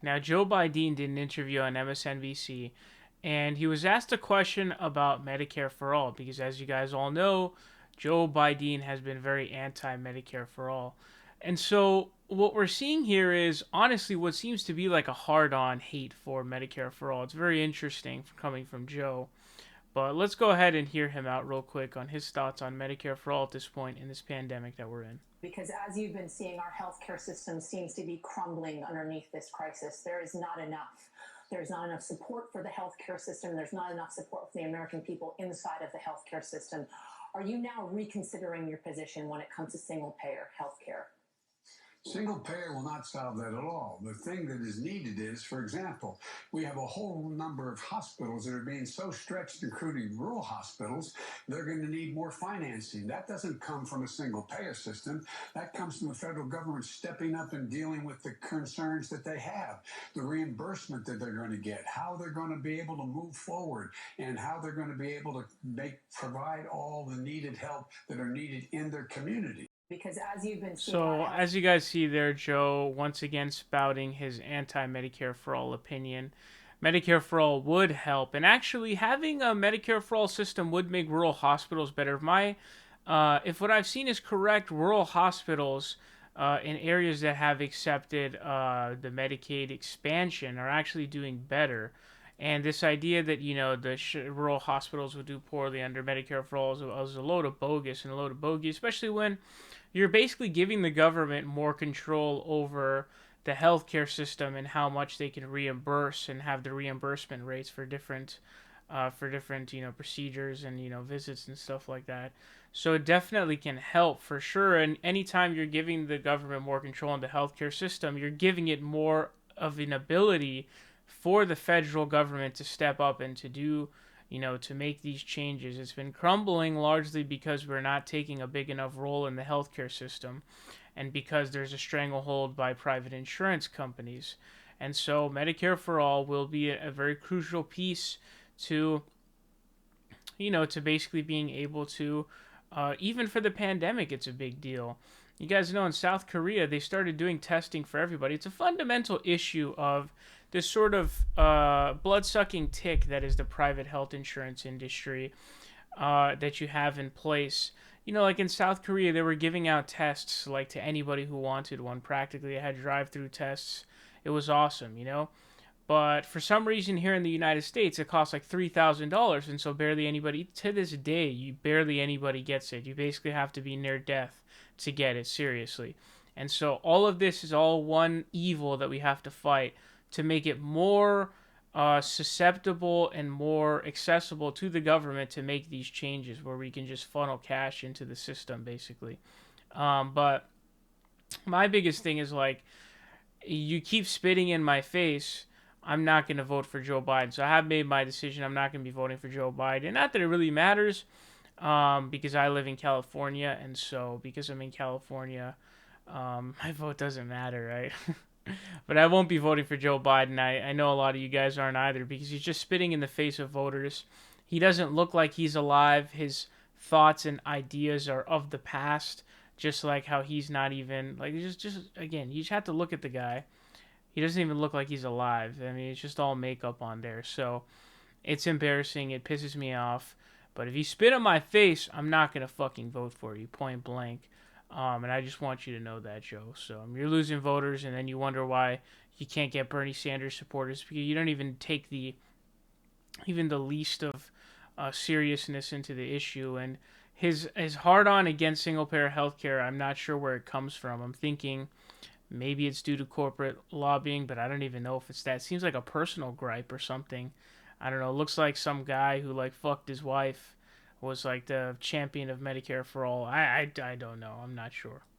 Now, Joe Biden did an interview on MSNBC, and he was asked a question about Medicare for all, because as you guys all know, Joe Biden has been very anti Medicare for all. And so, what we're seeing here is honestly what seems to be like a hard on hate for Medicare for all. It's very interesting coming from Joe. But let's go ahead and hear him out real quick on his thoughts on Medicare for all at this point in this pandemic that we're in. Because as you've been seeing, our healthcare system seems to be crumbling underneath this crisis. There is not enough. There's not enough support for the healthcare system. There's not enough support for the American people inside of the healthcare system. Are you now reconsidering your position when it comes to single payer healthcare? Single payer will not solve that at all. The thing that is needed is, for example, we have a whole number of hospitals that are being so stretched, including rural hospitals, they're going to need more financing. That doesn't come from a single payer system. That comes from the federal government stepping up and dealing with the concerns that they have, the reimbursement that they're going to get, how they're going to be able to move forward, and how they're going to be able to provide all the needed help that are needed in their community. Because as you've been seeing, So, as you guys see there, Joe once again spouting his anti Medicare for all opinion. Medicare for all would help, and actually, having a Medicare for all system would make rural hospitals better. If what I've seen is correct, rural hospitals in areas that have accepted the Medicaid expansion are actually doing better. And this idea that the rural hospitals would do poorly under Medicare for all is a load of bogus and a load of bogey, especially when you're basically giving the government more control over the healthcare system and how much they can reimburse and have the reimbursement rates for different procedures and visits and stuff like that. So it definitely can help for sure. And anytime you're giving the government more control in the healthcare system, you're giving it more of an ability for the federal government to step up and to do, to make these changes. It's been crumbling largely because we're not taking a big enough role in the healthcare system and because there's a stranglehold by private insurance companies. And so Medicare for all will be a very crucial piece to, to basically being able to, even for the pandemic, it's a big deal. You guys know in South Korea, they started doing testing for everybody. It's a fundamental issue of this sort of blood-sucking tick that is the private health insurance industry that you have in place. Like in South Korea, they were giving out tests like to anybody who wanted one. Practically, they had drive-through tests. It was awesome. But for some reason here in the United States, it costs like $3,000, and so barely anybody, to this day, barely anybody gets it. You basically have to be near death to get it, seriously. And so all of this is all one evil that we have to fight to make it more susceptible and more accessible to the government to make these changes where we can just funnel cash into the system, basically. But my biggest thing is like, you keep spitting in my face. I'm not going to vote for Joe Biden. So I have made my decision. I'm not going to be voting for Joe Biden. Not that it really matters, because I live in California, and so because I'm in California, my vote doesn't matter, right? But I won't be voting for Joe Biden. I know a lot of you guys aren't either because he's just spitting in the face of voters. He doesn't look like he's alive. His thoughts and ideas are of the past, just like how he's not even, like, just again, you just have to look at the guy. He doesn't even look like he's alive. I mean, it's just all makeup on there. So it's embarrassing. It pisses me off. But if you spit on my face, I'm not going to fucking vote for you, point blank. And I just want you to know that, Joe. So you're losing voters, and then you wonder why you can't get Bernie Sanders supporters because you don't even take even the least of seriousness into the issue. And his hard on against single payer healthcare, I'm not sure where it comes from. I'm thinking maybe it's due to corporate lobbying, but I don't even know if it's that. It seems like a personal gripe or something. I don't know. It looks like some guy who like fucked his wife was like the champion of Medicare for all. I don't know. I'm not sure.